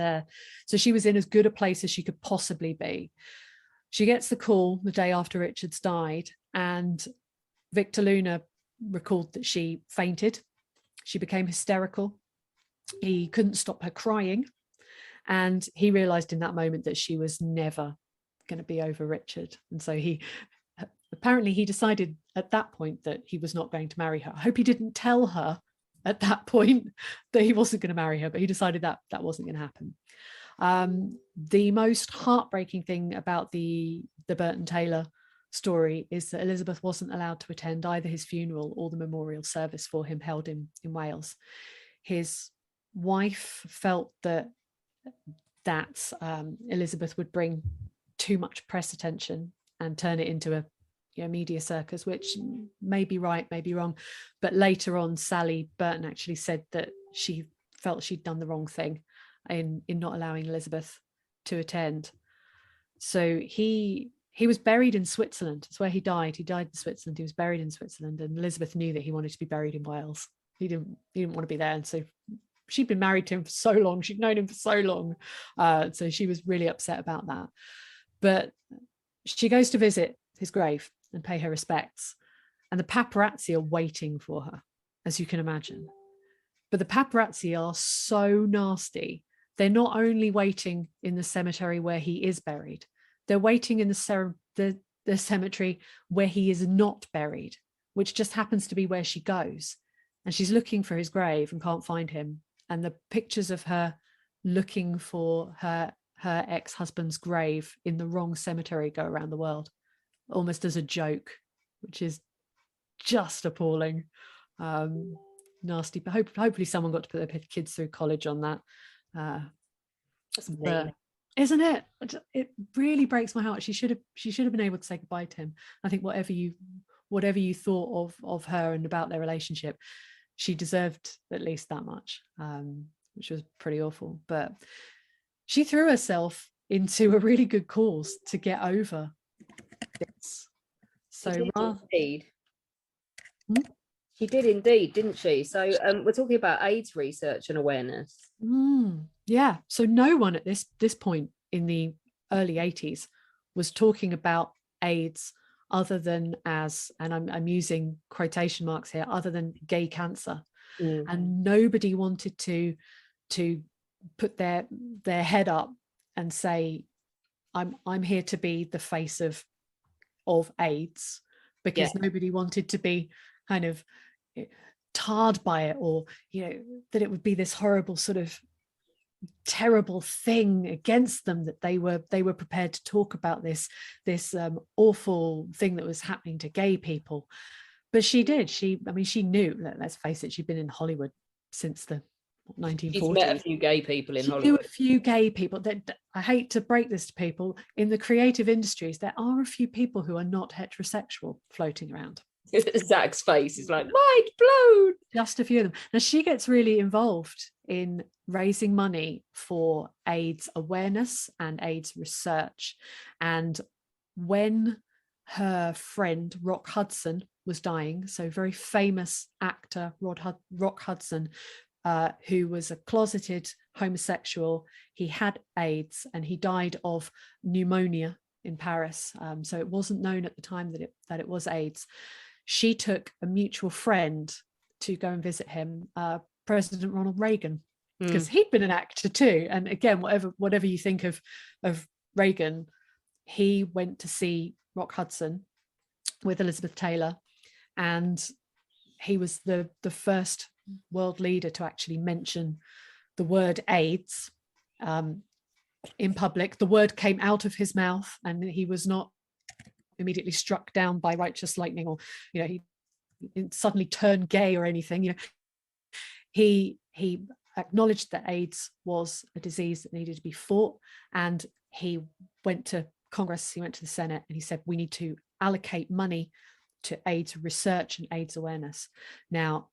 [SPEAKER 3] so she was in as good a place as she could possibly be. She gets the call the day after Richard's died, and Victor Luna recalled that she fainted. She became hysterical. He couldn't stop her crying. And he realized in that moment that she was never going to be over Richard. And so he decided at that point that he was not going to marry her. I hope he didn't tell her at that point that he wasn't going to marry her, but he decided that that wasn't going to happen. The most heartbreaking thing about the Burton Taylor story is that Elizabeth wasn't allowed to attend either his funeral or the memorial service for him held in Wales. His wife felt that Elizabeth would bring too much press attention and turn it into a media circus, which may be right, may be wrong. But later on, Sally Burton actually said that she felt she'd done the wrong thing in not allowing Elizabeth to attend. So he was buried in Switzerland. It's where he died. He died in Switzerland. He was buried in Switzerland, and Elizabeth knew that he wanted to be buried in Wales. He didn't want to be there, and so she'd been married to him for so long. She'd known him for so long, so she was really upset about that. But she goes to visit his grave and pay her respects, and the paparazzi are waiting for her, as you can imagine. But the paparazzi are so nasty. They're not only waiting in the cemetery where he is buried, they're waiting in the cemetery where he is not buried, which just happens to be where she goes. And she's looking for his grave and can't find him. And the pictures of her looking for her ex-husband's grave in the wrong cemetery go around the world, almost as a joke, which is just appalling. Nasty. But hopefully someone got to put their kids through college on that.
[SPEAKER 4] That's mean.
[SPEAKER 3] Isn't it? It really breaks my heart. She should have been able to say goodbye to him. I think whatever you thought of her and about their relationship, she deserved at least that much, which was pretty awful. But she threw herself into a really good cause to get over this. So
[SPEAKER 1] She did indeed, didn't she? So we're talking about AIDS research and awareness.
[SPEAKER 3] Yeah. So no one at this point in the early 80s was talking about AIDS other than as, and I'm using quotation marks here, other than gay cancer. And nobody wanted to put their head up and say, I'm here to be the face of AIDS, because nobody wanted to be kind of tarred by it, or that it would be this horrible sort of terrible thing against them, that they were prepared to talk about this awful thing that was happening to gay people. But she did. She knew, let's face it, she'd been in Hollywood since the 1940s.
[SPEAKER 1] She's met a few gay people in Hollywood.
[SPEAKER 3] She knew a few gay people. That I hate to break this to people, in the creative industries there are a few people who are not heterosexual floating around.
[SPEAKER 1] Zach's face is like, mind blown.
[SPEAKER 3] Just a few of them. Now she gets really involved in raising money for AIDS awareness and AIDS research. And when her friend Rock Hudson was dying, so very famous actor Rock Hudson, who was a closeted homosexual, he had AIDS and he died of pneumonia in Paris. So it wasn't known at the time that it was AIDS. She took a mutual friend to go and visit him, President Ronald Reagan, because he'd been an actor too. And again, whatever you think of Reagan, he went to see Rock Hudson with Elizabeth Taylor, and he was the first world leader to actually mention the word AIDS in public. The word came out of his mouth, and he was not immediately struck down by righteous lightning, or he suddenly turned gay or anything. He acknowledged that AIDS was a disease that needed to be fought, and he went to Congress, he went to the Senate, and he said, we need to allocate money to AIDS research and AIDS awareness. Now,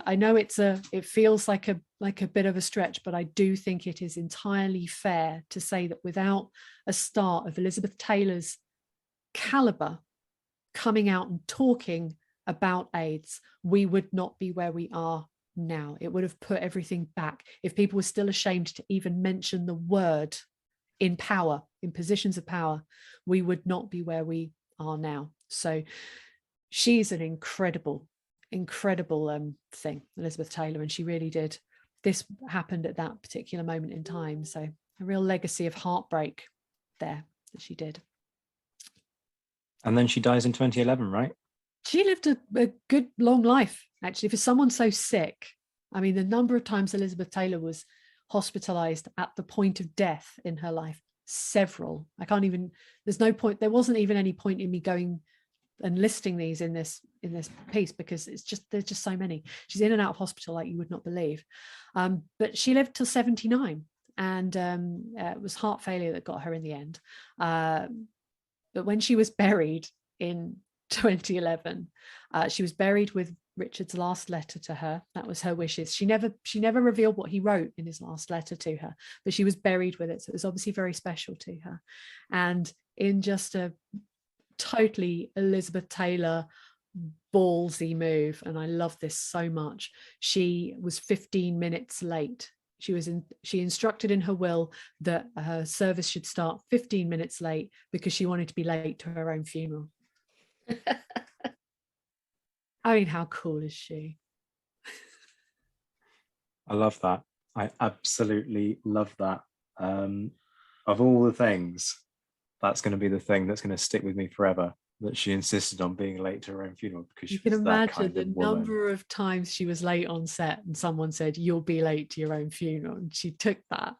[SPEAKER 3] I know it feels like a bit of a stretch, but I do think it is entirely fair to say that without a star of Elizabeth Taylor's caliber coming out and talking about AIDS, we would not be where we are now. It would have put everything back. If people were still ashamed to even mention the word in power, in positions of power, we would not be where we are now. So she's an incredible thing, Elizabeth Taylor, and she really did. This happened at that particular moment in time. So a real legacy of heartbreak there that she did.
[SPEAKER 2] And then she dies in 2011, right?
[SPEAKER 3] She lived a good long life, actually, for someone so sick. I mean, the number of times Elizabeth Taylor was hospitalized at the point of death in her life, several. There wasn't even any point in me going and listing these in this piece, because there's just so many. She's in and out of hospital like you would not believe. But she lived till 79. and it was heart failure that got her in the end. But when she was buried in 2011, she was buried with Richard's last letter to her. That was her wishes. She never revealed what he wrote in his last letter to her, but she was buried with it. So it was obviously very special to her. And in just a totally Elizabeth Taylor ballsy move, and I love this so much, she was 15 minutes late. She instructed in her will that her service should start 15 minutes late because she wanted to be late to her own funeral. I mean, how cool is she?
[SPEAKER 2] I love that. I absolutely love that. Of all the things, that's going to be the thing that's going to stick with me forever, that she insisted on being late to her own funeral, because
[SPEAKER 3] You
[SPEAKER 2] she
[SPEAKER 3] can
[SPEAKER 2] was that
[SPEAKER 3] imagine
[SPEAKER 2] kind
[SPEAKER 3] the
[SPEAKER 2] of woman.
[SPEAKER 3] number of times she was late on set and someone said, "You'll be late to your own funeral," and she took that.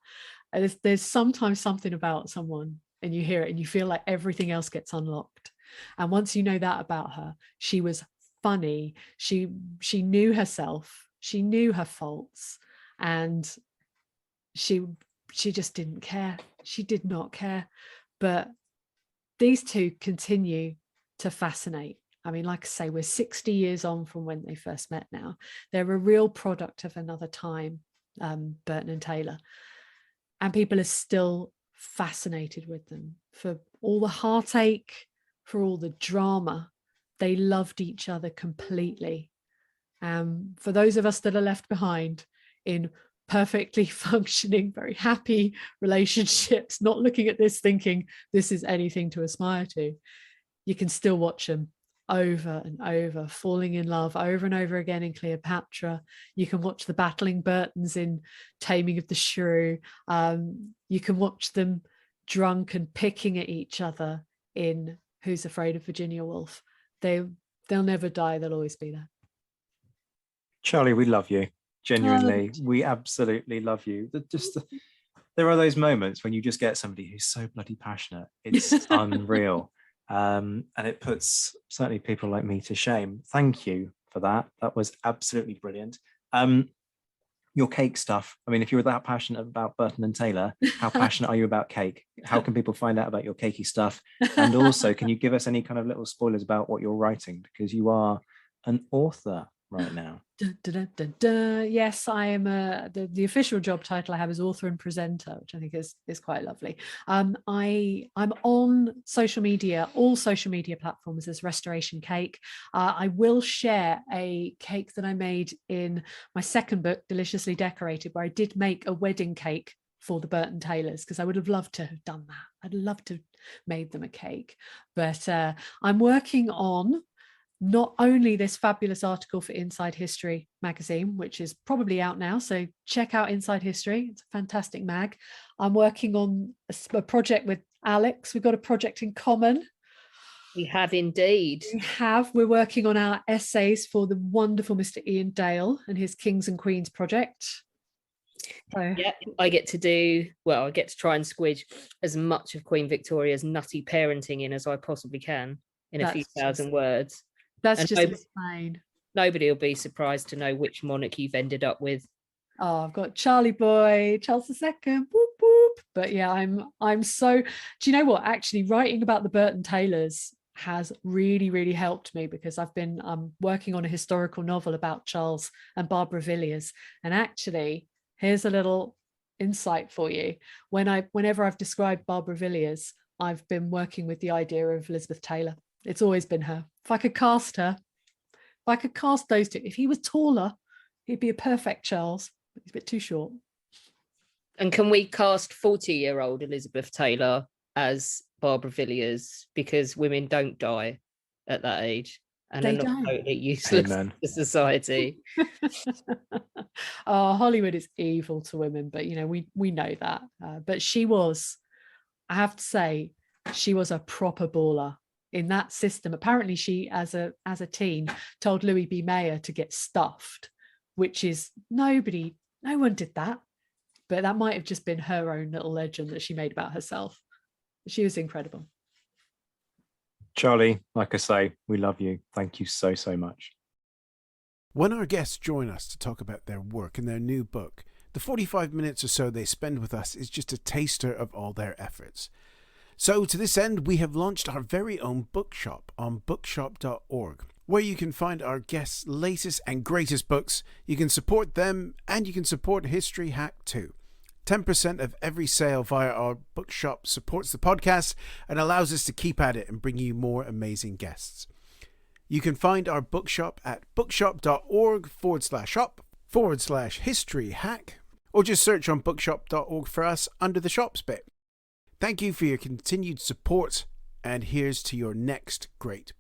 [SPEAKER 3] And there's sometimes something about someone, and you hear it and you feel like everything else gets unlocked. And once you know that about her, she was funny. She knew herself. She knew her faults, and she just didn't care. She did not care. But these two continue to fascinate. I mean, like I say, we're 60 years on from when they first met now. They're a real product of another time, Burton and Taylor. And people are still fascinated with them for all the heartache, for all the drama. They loved each other completely. For those of us that are left behind in perfectly functioning, very happy relationships, not looking at this thinking this is anything to aspire to, you can still watch them over and over, falling in love over and over again in Cleopatra. You can watch the battling Burtons in Taming of the Shrew. You can watch them drunk and picking at each other in Who's Afraid of Virginia Woolf. They'll never die. They'll always be there.
[SPEAKER 2] Charlie, we love you. Genuinely, we absolutely love you. There are those moments when you just get somebody who's so bloody passionate. It's unreal. And it puts certainly people like me to shame. Thank you for that. That was absolutely brilliant. Your cake stuff. I mean, if you were that passionate about Burton and Taylor, how passionate are you about cake? How can people find out about your cakey stuff? And also, can you give us any kind of little spoilers about what you're writing? Because you are an author right now.
[SPEAKER 3] Yes, I am. The official job title I have is author and presenter, which I think is quite lovely. I'm on social media, all social media platforms as Restoration Cake. I will share a cake that I made in my second book, Deliciously Decorated, where I did make a wedding cake for the Burton Taylors, because I would have loved to have done that. I'd love to have made them a cake. But I'm working on not only this fabulous article for Inside History magazine, which is probably out now, so check out Inside History. It's a fantastic mag. I'm working on a project with Alex. We've got a project in common.
[SPEAKER 4] We have indeed.
[SPEAKER 3] We're working on our essays for the wonderful Mr. Ian Dale and his Kings and Queens project. So,
[SPEAKER 4] yeah, I get to try and squidge as much of Queen Victoria's nutty parenting in as I possibly can in a few thousand words.
[SPEAKER 3] That's and just insane.
[SPEAKER 4] Nobody will be surprised to know which monarch you've ended up with.
[SPEAKER 3] Oh, I've got Charlie Boy, Charles II, whoop whoop. But yeah, I'm so. Do you know what? Actually, writing about the Burton Taylors has really, really helped me, because I've been working on a historical novel about Charles and Barbara Villiers. And actually, here's a little insight for you. Whenever I've described Barbara Villiers, I've been working with the idea of Elizabeth Taylor. It's always been her. If I could cast those two, if he was taller, he'd be a perfect Charles. But he's a bit too short.
[SPEAKER 4] And can we cast 40-year-old Elizabeth Taylor as Barbara Villiers? Because women don't die at that age and are not totally useless to society.
[SPEAKER 3] Hollywood is evil to women, but we know that. But she was, I have to say, she was a proper baller in that system. Apparently she, as a teen, told Louis B. Mayer to get stuffed, which is no one did that. But that might have just been her own little legend that she made about herself. She was incredible.
[SPEAKER 2] Charlie, like I say, we love you. Thank you so, so much.
[SPEAKER 5] When our guests join us to talk about their work and their new book, The 45 minutes or so they spend with us is just a taster of all their efforts. So to this end, we have launched our very own bookshop on bookshop.org, where you can find our guests' latest and greatest books. You can support them, and you can support History Hack too. 10% of every sale via our bookshop supports the podcast and allows us to keep at it and bring you more amazing guests. You can find our bookshop at bookshop.org/shop/history hack, or just search on bookshop.org for us under the shops bit. Thank you for your continued support, and here's to your next great